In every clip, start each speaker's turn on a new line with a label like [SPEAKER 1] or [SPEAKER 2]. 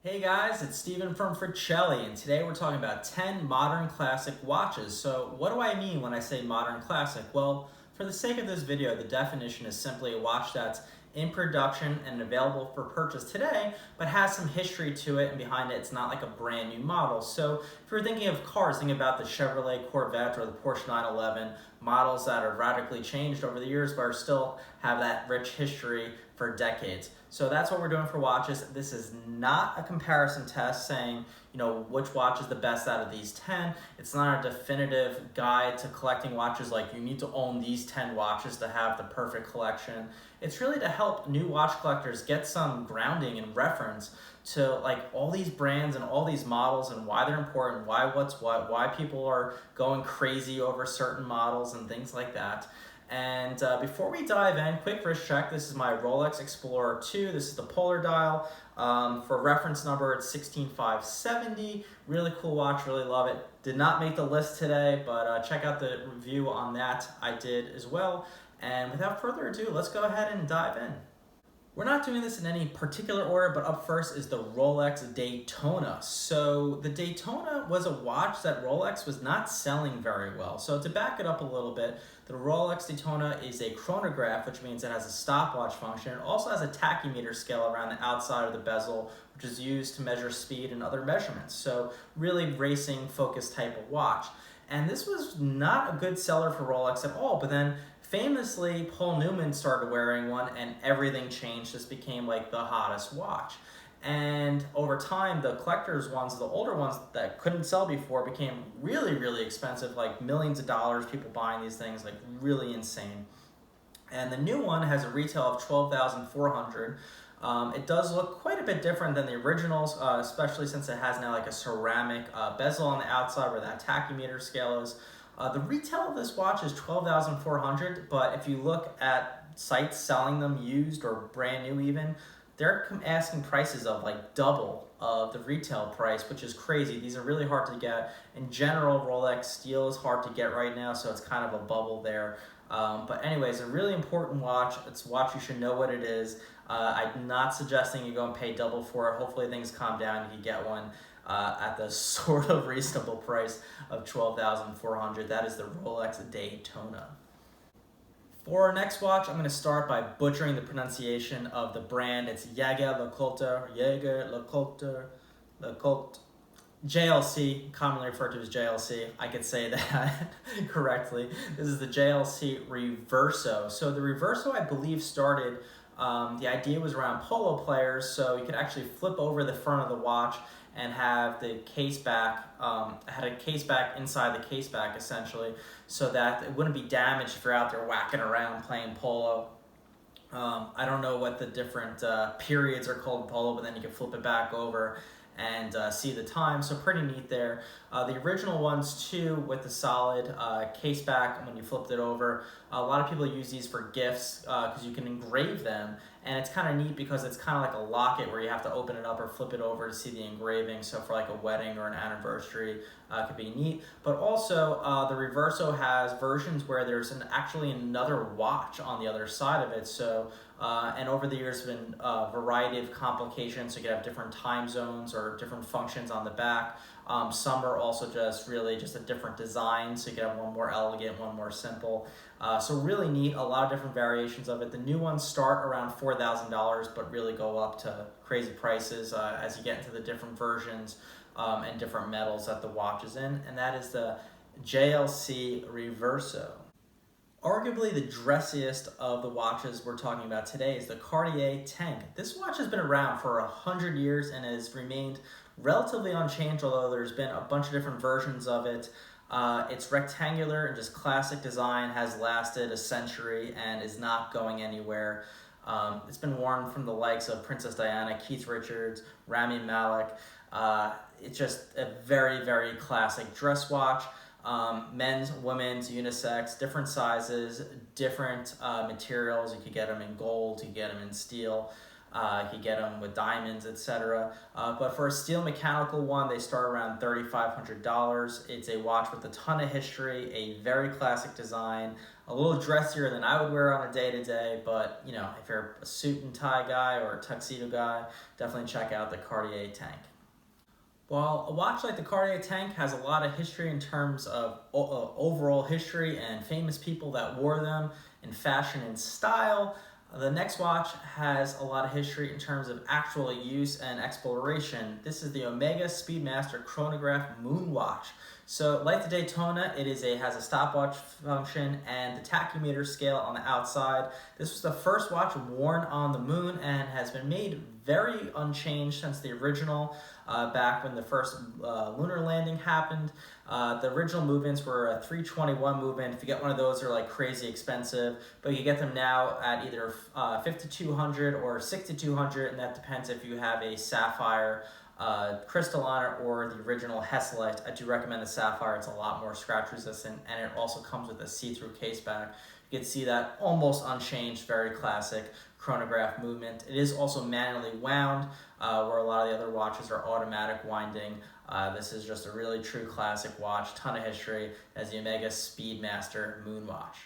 [SPEAKER 1] Hey guys, it's Steven from Fricelli, and today we're talking about 10 modern classic watches. So what do I mean when I say modern classic? Well, for the sake of this video, the definition is simply a watch that's in production and available for purchase today, but has some history to it, and behind it, it's not like a brand new model. So if you're thinking of cars, think about the Chevrolet Corvette or the Porsche 911, models that are radically changed over the years, but are still have that rich history for decades. So that's what we're doing for watches. This is not a comparison test saying, which watch is the best out of these 10. It's not a definitive guide to collecting watches like you need to own these 10 watches to have the perfect collection. It's really to help new watch collectors get some grounding and reference to like all these brands and all these models and why they're important, why what's what, why people are going crazy over certain models and things like that. And before we dive in, quick wrist check. This is my Rolex Explorer 2. This is the polar dial. For reference number, it's 16570. Really cool watch, really love it. Did not make the list today, but check out the review on that. I did as well. And without further ado, let's go ahead and dive in. We're not doing this in any particular order, but up first is the Rolex Daytona. So the Daytona was a watch that Rolex was not selling very well. So to back it up a little bit, the Rolex Daytona is a chronograph, which means it has a stopwatch function. It also has a tachymeter scale around the outside of the bezel, which is used to measure speed and other measurements. So really racing focused type of watch. And this was not a good seller for Rolex at all, but then famously, Paul Newman started wearing one and everything changed. This became like the hottest watch. And over time, the collector's ones, the older ones that couldn't sell before became really, really expensive, like millions of dollars, people buying these things, like really insane. And the new one has a retail of $12,400. It does look quite a bit different than the originals, especially since it has now like a ceramic bezel on the outside where that tachymeter scale is. The retail of this watch is $12,400, but if you look at sites selling them used or brand new even, they're asking prices of like double of the retail price, which is crazy. These are really hard to get. In general, Rolex steel is hard to get right now, so it's kind of a bubble there. But anyways, a really important watch. It's a watch you should know what it is. I'm not suggesting you go and pay double for it. Hopefully things calm down and you get one at the sort of reasonable price of $12,400. That is the Rolex Daytona. For our next watch, I'm going to start by butchering the pronunciation of the brand. It's Jaeger-LeCoultre, Jaeger-LeCoultre, JLC, commonly referred to as JLC. I could say that correctly. This is the JLC Reverso. So the Reverso, I believe, started, the idea was around polo players, so you could actually flip over the front of the watch and have the case back, had a case back inside the case back essentially, so that it wouldn't be damaged if you're out there whacking around playing polo. I don't know what the different periods are called in polo, but then you can flip it back over and see the time, so pretty neat there. The original ones too, with the solid case back when you flipped it over. A lot of people use these for gifts because you can engrave them, and it's kind of neat because it's kind of like a locket where you have to open it up or flip it over to see the engraving. So for like a wedding or an anniversary, it could be neat. But also the Reverso has versions where there's actually another watch on the other side of it. So and over the years, there's been a variety of complications. So you could have different time zones or different functions on the back. Some are also just really just a different design. So you could have one more elegant, one more simple. So really neat, a lot of different variations of it. The new ones start around $4,000, but really go up to crazy prices as you get into the different versions and different metals that the watch is in. And that is the JLC Reverso. Arguably the dressiest of the watches we're talking about today is the Cartier Tank. This watch has been around for 100 years and has remained relatively unchanged, although there's been a bunch of different versions of it. It's rectangular and just classic design, has lasted a century and is not going anywhere. It's been worn from the likes of Princess Diana, Keith Richards, Rami Malek. It's just a very, very classic dress watch. Men's, women's, unisex, different sizes, different materials. You could get them in gold, you could get them in steel. You can get them with diamonds, etc. But for a steel mechanical one, they start around $3,500. It's a watch with a ton of history, a very classic design, a little dressier than I would wear on a day-to-day, but you know, if you're a suit and tie guy or a tuxedo guy, definitely check out the Cartier Tank. While a watch like the Cartier Tank has a lot of history in terms of overall history and famous people that wore them in fashion and style, the next watch has a lot of history in terms of actual use and exploration. This is the Omega Speedmaster chronograph moon watch. So like the Daytona, has a stopwatch function and the tachymeter scale on the outside. This was the first watch worn on the moon and has been made very unchanged since the original, back when the first lunar landing happened. The original movements were a 321 movement. If you get one of those, they're like crazy expensive, but you get them now at either 5,200 or 6,200, and that depends if you have a sapphire crystal on it or the original Hesalite. I do recommend the sapphire. It's a lot more scratch resistant, and it also comes with a see-through case back. You can see that almost unchanged, very classic chronograph movement. It is also manually wound, where a lot of the other watches are automatic winding. This is just a really true classic watch, ton of history, as the Omega Speedmaster moon watch.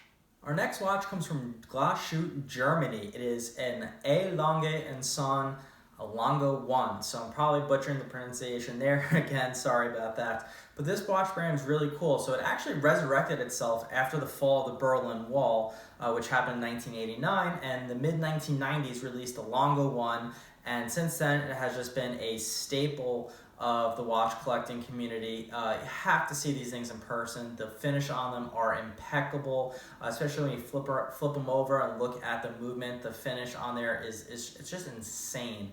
[SPEAKER 1] Our next watch comes from Glashütte, Germany. It is an A. Lange Sohne Lange 1, so I'm probably butchering the pronunciation there. Again, sorry about that. But this watch brand is really cool. So it actually resurrected itself after the fall of the Berlin Wall, which happened in 1989, and the mid-1990s released the Lange 1, and since then it has just been a staple of the watch collecting community. You have to see these things in person. The finish on them are impeccable, especially when you flip them over and look at the movement. The finish on there is it's just insane.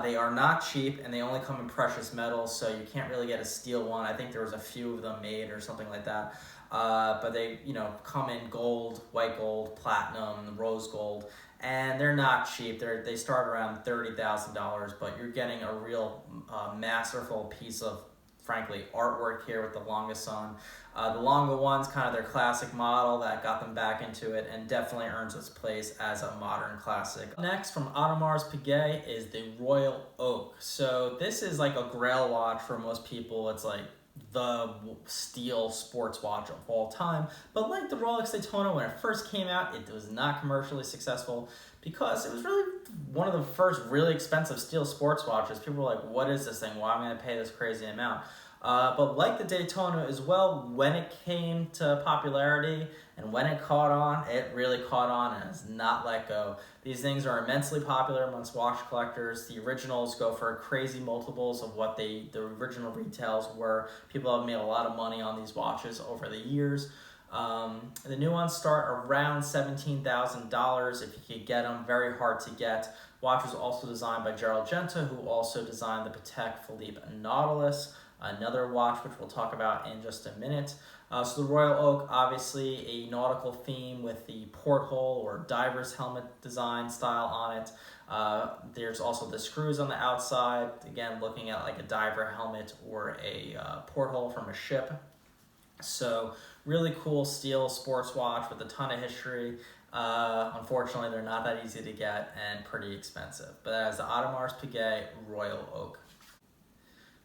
[SPEAKER 1] They are not cheap, and they only come in precious metals, so you can't really get a steel one. I think there was a few of them made or something like that. But they, come in gold, white gold, platinum, rose gold, and they're not cheap. They start around $30,000, but you're getting a real masterful piece of, frankly, artwork here with the Lange Sohne. The Lange 1's kind of their classic model that got them back into it and definitely earns its place as a modern classic. Next, from Audemars Piguet, is the Royal Oak. So this is like a grail watch for most people. It's like the steel sports watch of all time, but like the Rolex Daytona, when it first came out, it was not commercially successful because it was really one of the first really expensive steel sports watches. People were like, what is this thing? Why am I going to pay this crazy amount? But like the Daytona as well, when it came to popularity and when it caught on, it really caught on and has not let go. These things are immensely popular amongst watch collectors. The originals go for crazy multiples of what the original retails were. People have made a lot of money on these watches over the years. The new ones start around $17,000 if you could get them. Very hard to get. Watch was also designed by Gerald Genta, who also designed the Patek Phillippe Nautilus, another watch which we'll talk about in just a minute. So the Royal Oak, obviously a nautical theme with the porthole or diver's helmet design style on it. There's also the screws on the outside, again looking at like a diver helmet or a porthole from a ship. So really cool steel sports watch with a ton of history. Unfortunately, they're not that easy to get and pretty expensive. But that is the Audemars Piguet Royal Oak.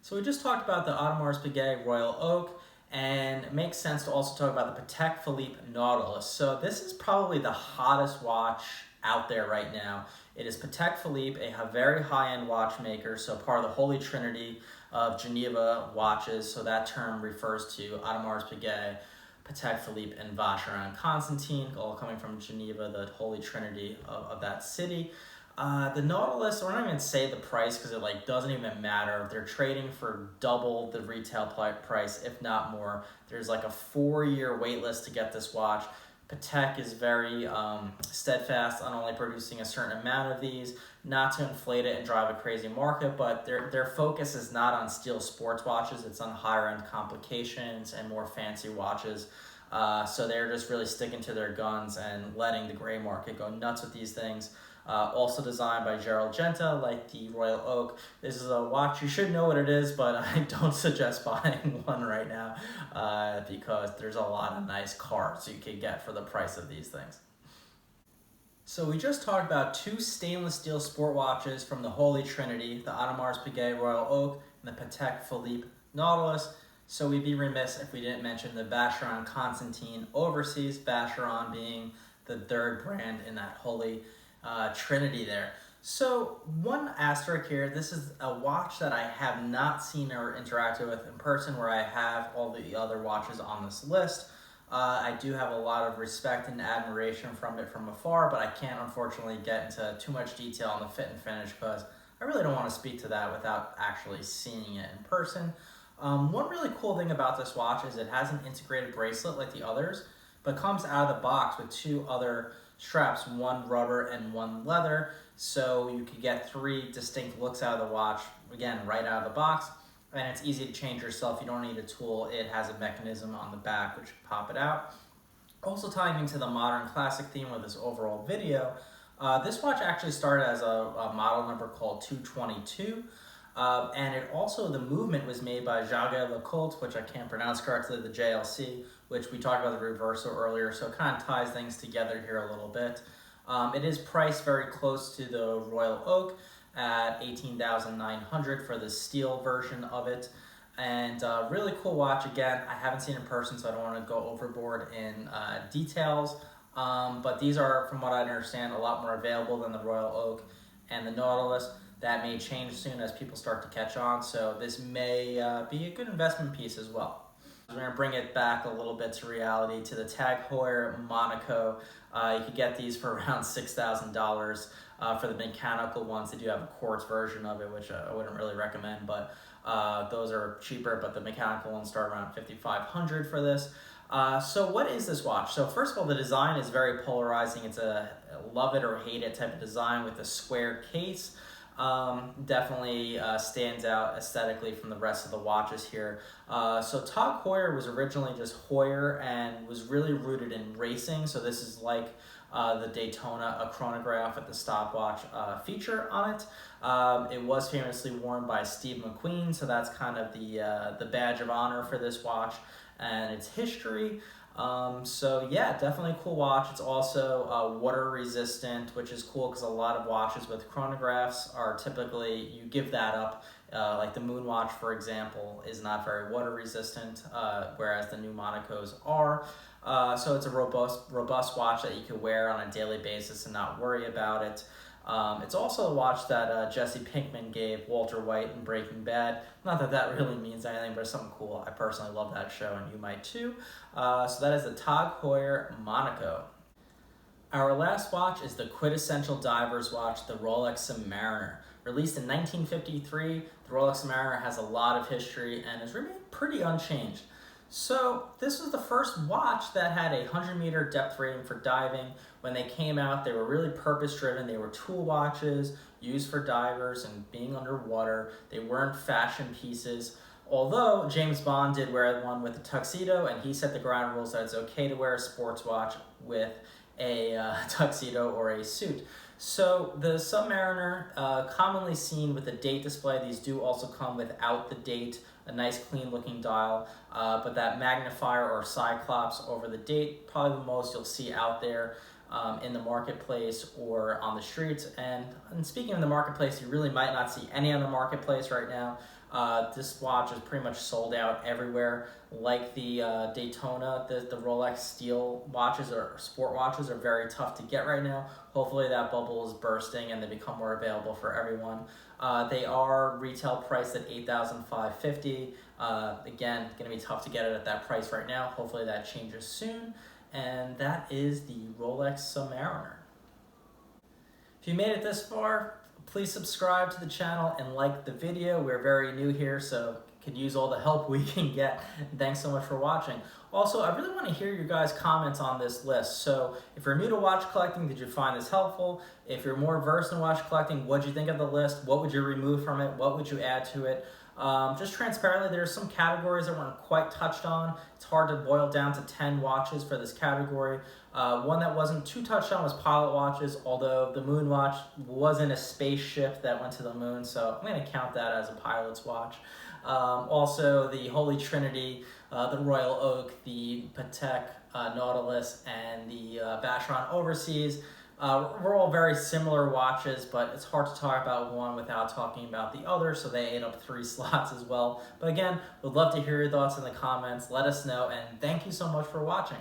[SPEAKER 1] So we just talked about the Audemars Piguet Royal Oak, and it makes sense to also talk about the Patek Philippe Nautilus. So this is probably the hottest watch out there right now. It is Patek Philippe, a very high-end watchmaker, so part of the Holy Trinity of Geneva watches. So that term refers to Audemars Piguet, Patek Philippe, and Vacheron Constantin, all coming from Geneva, the Holy Trinity of that city. The Nautilus, we're not even say the price because it doesn't even matter. They're trading for double the retail price, if not more. There's like a 4-year wait list to get this watch. Patek is very steadfast on only producing a certain amount of these, not to inflate it and drive a crazy market, but their focus is not on steel sports watches. It's on higher end complications and more fancy watches. So they're just really sticking to their guns and letting the gray market go nuts with these things. Also designed by Gerald Genta, like the Royal Oak. This is a watch, you should know what it is, but I don't suggest buying one right now because there's a lot of nice cards you could get for the price of these things. So we just talked about two stainless steel sport watches from the Holy Trinity, the Audemars Piguet Royal Oak and the Patek Phillippe Nautilus. So we'd be remiss if we didn't mention the Vacheron Constantin overseas, Vacheron being the third brand in that Holy Trinity there. So one asterisk here, this is a watch that I have not seen or interacted with in person, where I have all the other watches on this list. I do have a lot of respect and admiration from it from afar, but I can't unfortunately get into too much detail on the fit and finish because I really don't want to speak to that without actually seeing it in person. One really cool thing about this watch is it has an integrated bracelet like the others, but comes out of the box with two other straps, one rubber and one leather, so you could get three distinct looks out of the watch, again, right out of the box. And it's easy to change yourself. You don't need a tool. It has a mechanism on the back which can pop it out. Also tying into the modern classic theme with this overall video, this watch actually started as a model number called 222. And it also, the movement was made by Jaeger-LeCoultre, which I can't pronounce correctly, the JLC, which we talked about the Reverso earlier, so it kind of ties things together here a little bit. It is priced very close to the Royal Oak at $18,900 for the steel version of it. And really cool watch. Again, I haven't seen it in person, so I don't want to go overboard in details. But these are, from what I understand, a lot more available than the Royal Oak and the Nautilus. That may change soon as people start to catch on, so this may be a good investment piece as well. We're going to bring it back a little bit to reality, to the Heuer Monaco. You could get these for around $6,000 for the mechanical ones. They do have a quartz version of it, which I wouldn't really recommend, but those are cheaper, but the mechanical ones start around $5,500 for this. So what is this watch? So first of all, the design is very polarizing. It's a love it or hate it type of design with a square case. Definitely stands out aesthetically from the rest of the watches here. So Tag Heuer was originally just Heuer and was really rooted in racing. So this is like the Daytona, a chronograph at the stopwatch feature on it. It was famously worn by Steve McQueen, so that's kind of the badge of honor for this watch and its history. So yeah, definitely a cool watch. It's also water resistant, which is cool because a lot of watches with chronographs are typically, you give that up. Like the Moon watch, for example, is not very water resistant, whereas the new Monacos are. So it's a robust watch that you can wear on a daily basis and not worry about it. It's also a watch that Jesse Pinkman gave Walter White in Breaking Bad. Not that that really means anything, but it's something cool. I personally love that show, and you might too. So that is the Tag Heuer Monaco. Our last watch is the quintessential diver's watch, the Rolex Submariner. Released in 1953, the Rolex Submariner has a lot of history and has remained pretty unchanged. So this was the first watch that had a 100-meter depth rating for diving. When they came out, they were really purpose-driven. They were tool watches used for divers and being underwater. They weren't fashion pieces. Although James Bond did wear one with a tuxedo, and he set the ground rules that it's okay to wear a sports watch with a tuxedo or a suit. So the Submariner, commonly seen with a date display. These do also come without the date, a nice clean looking dial, but that magnifier or cyclops over the date, probably the most you'll see out there in the marketplace or on the streets. And speaking of the marketplace, you really might not see any on the marketplace right now. This watch is pretty much sold out everywhere. Like the Daytona, the Rolex steel watches or sport watches are very tough to get right now. Hopefully that bubble is bursting and they become more available for everyone. They are retail priced at $8,550. Again, going to be tough to get it at that price right now. Hopefully that changes soon. And that is the Rolex Submariner. If you made it this far, please subscribe to the channel and like the video. We're very new here, so could use all the help we can get. Thanks so much for watching. Also, I really want to hear your guys' comments on this list. So if you're new to watch collecting, did you find this helpful? If you're more versed in watch collecting, what did you think of the list? What would you remove from it? What would you add to it? Just transparently, there's some categories that weren't quite touched on. It's hard to boil down to 10 watches for this category. One that wasn't too touched on was pilot watches, although the Moon watch wasn't a spaceship that went to the moon, so I'm going to count that as a pilot's watch. Also, the Holy Trinity, the Royal Oak, the Patek Nautilus, and the Vacheron Overseas. We're all very similar watches, but it's hard to talk about one without talking about the other, so they ate up 3 slots as well. But again, would love to hear your thoughts in the comments. Let us know, and thank you so much for watching.